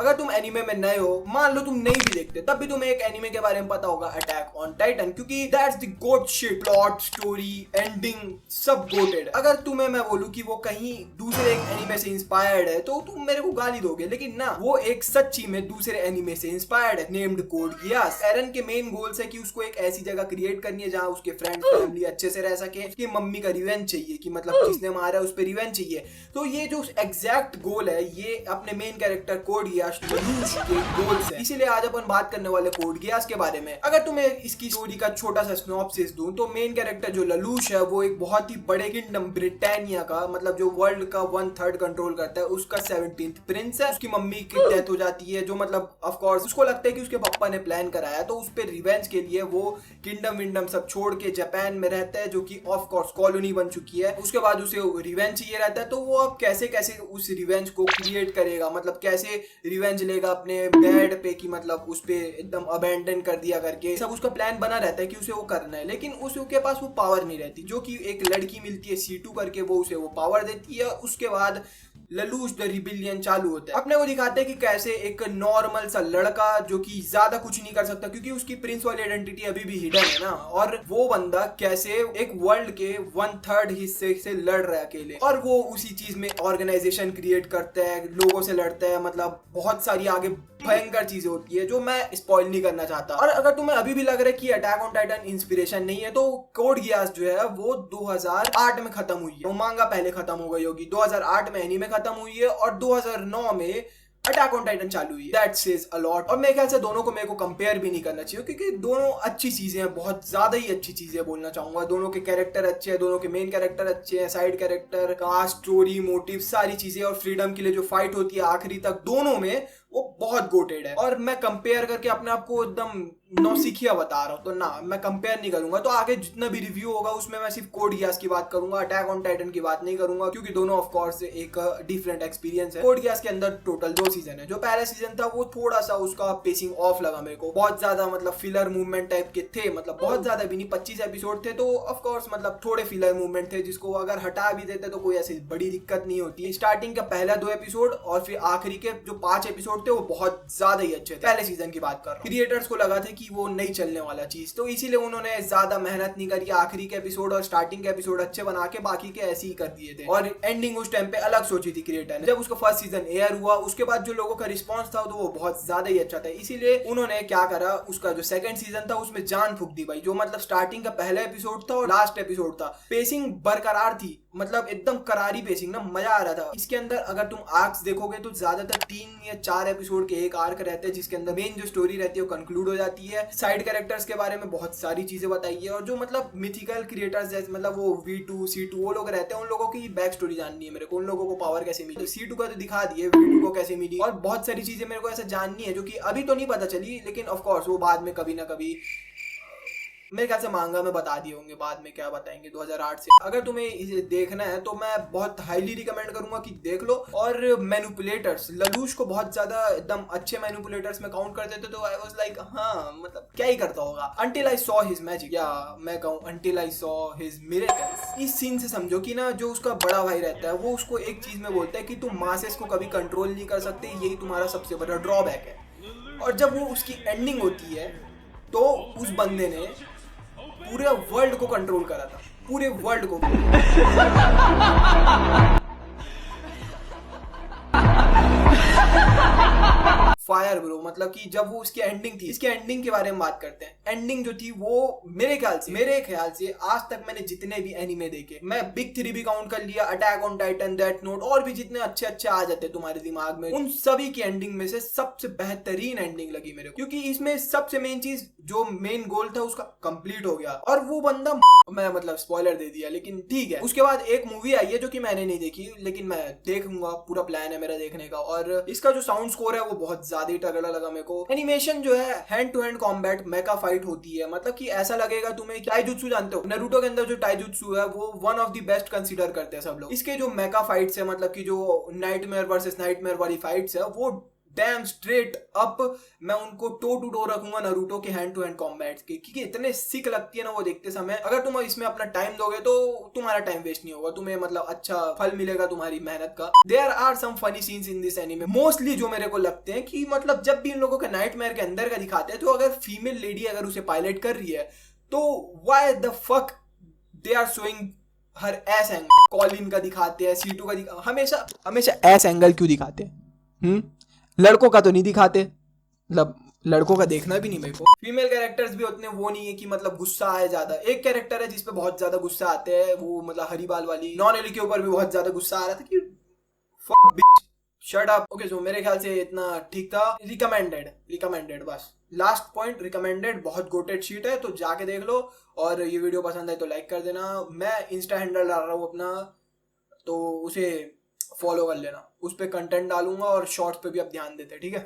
अगर तुम एनिमे में नए हो, मान लो तुम नहीं भी देखते, तब भी तुम्हें एक एनिमे के बारे में पता होगा, अटैक ऑन टाइटन, क्योंकि that's the goat shit. Plot, story, ending सब गोटेड। अगर तुम्हें मैं बोलूं कि वो कहीं दूसरे एक एनिमे से इंस्पायर्ड है तो तुम मेरे को गाली दोगे, लेकिन ना, वो एक सच्ची में दूसरे एनिमे से इंस्पायर्ड है, नेम्ड कोड गियास। एरन के मेन गोल्स है कि उसको एक ऐसी जगह क्रिएट करनी है जहां उसके फ्रेंड फैमिली अच्छे से रह सके, कि मम्मी का रिवेंज चाहिए, कि मतलब जिसने मारा है उस पर रिवेंज चाहिए। तो ये जो एग्जैक्ट गोल है, ये अपने मेन कैरेक्टर कोड गियास ललूश के गोल्स है। इसीलिए आज अपन बात करने वाले कोड गियास के बारे में। अगर तुम्हें इसकी स्टोरी का छोटा सा सिनॉप्सिस दूं तो मेन कैरेक्टर जो ललूश है वो एक बहुत ही बड़े किंगडम ब्रिटानिया का, मतलब जो वर्ल्ड का 1/3 कंट्रोल करता है, उसका 17th प्रिंस है। उसकी मम्मी की डेथ हो जाती है, जो मतलब ऑफ कोर्स उसको लगता है कि उसके पापा ने प्लान कराया, तो उस पर रिवेंज के लिए वो किंगडम विंडम सब छोड़ के जापान में रहता है, जो कि ऑफ कोर्स कॉलोनी बन चुकी है। उसके बाद उसे रिवेंज चाहिए रहता है, तो वो अब कैसे कैसे उस रिवेंज को क्रिएट करेगा, मतलब कैसे रिवेंज लेगा अपने डैड पे, कि मतलब उस पे एकदम अबेंडन कर दिया करके, सब उसका प्लान बना रहता है कि उसे वो करना है। लेकिन उसके पास वो पावर नहीं रहती, जो कि एक लड़की मिलती है C2 करके, वो उसे वो पावर देती है। उसके बाद ललूश द रिबिलियन चालू होता है। अपने को दिखाते हैं कि कैसे एक नॉर्मल सा लड़का, जो कि ज्यादा कुछ नहीं कर सकता क्योंकि उसकी प्रिंस वाली आइडेंटिटी अभी भी हिडन है ना, और वो बंदा कैसे एक वर्ल्ड के 1/3 हिस्से से लड़ रहा है अकेले, और वो उसी चीज में ऑर्गेनाइजेशन क्रिएट करता है, लोगों से लड़ता है, मतलब बहुत सारी आगे भयंकर चीजें होती है जो मैं स्पॉइल नहीं करना चाहता। और अगर तुम्हें अभी भी लग रहा है कि अटैक ऑन टाइटन इंस्पिरेशन नहीं है, तो कोड गियास जो है वो 2008 में खत्म हुई है। वो मांगा पहले खत्म हो गई होगी, 2008 में एनीमे खत्म हुई है और 2009 में अटैक ऑन टाइटन चालू हुई है। That says a lot. और मेरे ख्याल से दोनों को मेरे को कंपेयर भी नहीं करना चाहिए, क्योंकि दोनों अच्छी चीजें हैं, बहुत ज्यादा ही अच्छी चीजें बोलना चाहूंगा। दोनों के कैरेक्टर अच्छे हैं, दोनों के मेन कैरेक्टर अच्छे हैं, side character, cast, story, motive, सारी चीजें, और फ्रीडम के लिए जो फाइट होती है आखिरी तक, दोनों में वो बहुत गोटेड है। और मैं कंपेयर करके अपने आप को एकदम नौसिखिया बता रहा हूँ, तो ना, मैं कंपेयर नहीं करूंगा। तो आगे जितना भी रिव्यू होगा उसमें मैं सिर्फ कोड गियास की बात करूंगा, अटैक ऑन टाइटन की बात नहीं करूंगा, क्योंकि दोनों ऑफ कोर्स एक डिफरेंट एक्सपीरियंस है। कोड गियास के अंदर टोटल 2 सीजन है। जो पहला सीजन था वो थोड़ा सा उसका पेसिंग ऑफ लगा मेरे को, बहुत ज्यादा मतलब फिलर मूवमेंट टाइप के थे, मतलब बहुत ज्यादा भी नहीं, 25 एपिसोड थे, तो ऑफ कोर्स मतलब थोड़े फिलर मूवमेंट थे, जिसको अगर हटा भी देते तो कोई ऐसी बड़ी दिक्कत नहीं होती। स्टार्टिंग का पहला 2 एपिसोड और फिर आखिरी के जो 5 एपिसोड थे वो बहुत ज्यादा ही अच्छे थे। पहले सीजन की बात कर रहा हूँ। क्रिएटर्स को लगा था कि वो नहीं चलने वाला चीज, तो इसीलिए उन्होंने ज्यादा मेहनत नहीं करी, आखिरी के एपिसोड और स्टार्टिंग के एपिसोड अच्छे बना के बाकी के ऐसे ही कर दिए थे। और एंडिंग उस टाइम पे अलग सोची थी क्रिएटर ने। जब उसका फर्स्ट सीजन एयर हुआ, उसके बाद जो लोगों का रिस्पॉन्स था तो वो बहुत ज्यादा ही अच्छा था। इसीलिए उन्होंने क्या करा, उसका जो सेकंड सीजन था उसमें जान फूक दी भाई। जो मतलब स्टार्टिंग का पहला एपिसोड था और लास्ट एपिसोड था, पेसिंग बरकरार थी, मतलब एकदम करारी पेसिंग ना, मजा आ रहा था। इसके अंदर अगर तुम आर्क्स देखोगे तो ज्यादातर 3 या 4 एपिसोड के एक आर्क रहते हैं, जिसके अंदर मेन जो स्टोरी रहती है वो कंक्लूड हो जाती है। साइड कैरेक्टर्स के बारे में बहुत सारी चीजें बताई है, और जो मतलब मिथिकल क्रिएटर्स जैसे मतलब वो V2 C2 वो लोग रहते हैं, उन लोगों की बैक स्टोरी जाननी है मेरे को, उन लोगों को पावर कैसे मिली। C2 का तो दिखा दिए, V2 को कैसे मिली, और बहुत सारी चीजें मेरे को ऐसा जाननी है जो कि अभी तो नहीं पता चली, लेकिन ऑफ कोर्स वो बाद में कभी ना कभी मेरे ख्याल से मांगा में बता दिए होंगे, बाद में क्या बताएंगे 2008 से। अगर तुम्हें इसे देखना है तो मैं बहुत हाईली रिकमेंड करूंगा कि देख लो। और मैनिपुलेटर्स, ललूश को बहुत ज्यादा एकदम अच्छे मैनिपुलेटर्स में काउंट करते थे, तो आई वाज लाइक हाँ, मतलब क्या ही करता होगा, until I saw his magic, या मैं कहूँ until I saw his miracles. इस सीन से समझो कि ना, जो उसका बड़ा भाई रहता है वो उसको एक चीज में बोलता है कि तुम मासेस को कभी कंट्रोल नहीं कर सकते, यही तुम्हारा सबसे बड़ा ड्रॉबैक है। और जब वो उसकी एंडिंग होती है तो उस बंदे ने पूरे वर्ल्ड को कंट्रोल करा था, पूरे वर्ल्ड को। फायर ब्रो, मतलब कि जब वो उसकी एंडिंग थी, इसके एंडिंग के बारे में बात करते हैं। एंडिंग जो थी वो मेरे ख्याल से आज तक मैंने जितने भी एनिमे देखे, मैं बिग 3 भी काउंट कर लिया, attack on Titan, death note, और भी जितने अच्छे अच्छे आ जाते तुम्हारे दिमाग में, उन सभी की एंडिंग में से सबसे बेहतरीन एंडिंग लगी मेरे को, क्योंकि इसमें सबसे मेन चीज, जो मेन गोल था उसका कंप्लीट हो गया। और वो बंदा, मैं मतलब स्पॉइलर दे दिया, लेकिन ठीक है। उसके बाद एक मूवी आई है जो कि मैंने नहीं देखी, लेकिन मैं देखूंगा, पूरा प्लान है मेरा देखने का। और इसका जो साउंड स्कोर है वो बहुत ज्यादा ही तगड़ा लगा मेरे को। एनिमेशन जो है, hand to hand combat, mecha fight होती है, मतलब कि ऐसा लगेगा तुम्हें। टाइजुत्सु जानते हो, नारुतो के अंदर जो टाइजुत्सु है वो one of the best consider करते हैं सब लोग। इसके जो मेका फाइट्स है, मतलब कि जो नाइटमेयर वर्सेस नाइटमेयर वाली फाइट्स है, वो डैम स्ट्रेट अप मैं उनको टो टू टो रखूंगा नारुतो के हैंड टू हैंड कॉम्बैट्स के, क्योंकि इतने सिक लगती है ना वो देखते समय। अगर तुम इसमें अपना टाइम दोगे तो तुम्हारा टाइम वेस्ट नहीं होगा, तुम्हें मतलब अच्छा फल मिलेगा तुम्हारी मेहनत का। There are some funny scenes in this anime mostly जो मेरे को लगते हैं कि मतलब जब भी इन लोगों के नाइटमेयर के अंदर का दिखाते हैं, तो अगर फीमेल लेडी अगर उसे पायलट कर रही है तो why the fuck they are showing her ass angle. Colin का दिखाते हैं, C2 का हमेशा हमेशा एस एंगल क्यों दिखाते हैं? लड़कों का तो नहीं दिखाते, मतलब लड़कों का देखना भी नहीं मेरे को। फीमेल कैरेक्टर्स भी उतने वो नहीं है कि मतलब गुस्सा आए ज्यादा। एक कैरेक्टर है जिसपे बहुत ज्यादा गुस्सा आते हैं, वो मतलब हरीबाल वाली नॉन एली के ऊपर भी बहुत ज्यादा गुस्सा आ रहा था कि fuck bitch, shut up। Okay so मेरे ख्याल से इतना ठीक था। रिकमेंडेड बस लास्ट पॉइंट, रिकमेंडेड बहुत गोटेड शीट है, तो जाके देख लो। और ये वीडियो पसंद है तो लाइक कर देना। मैं इंस्टा हैंडल डाल रहा हूँ अपना, तो उसे फॉलो कर लेना, उस पर कंटेंट डालूंगा और शॉर्ट्स पे भी आप ध्यान देते, ठीक है।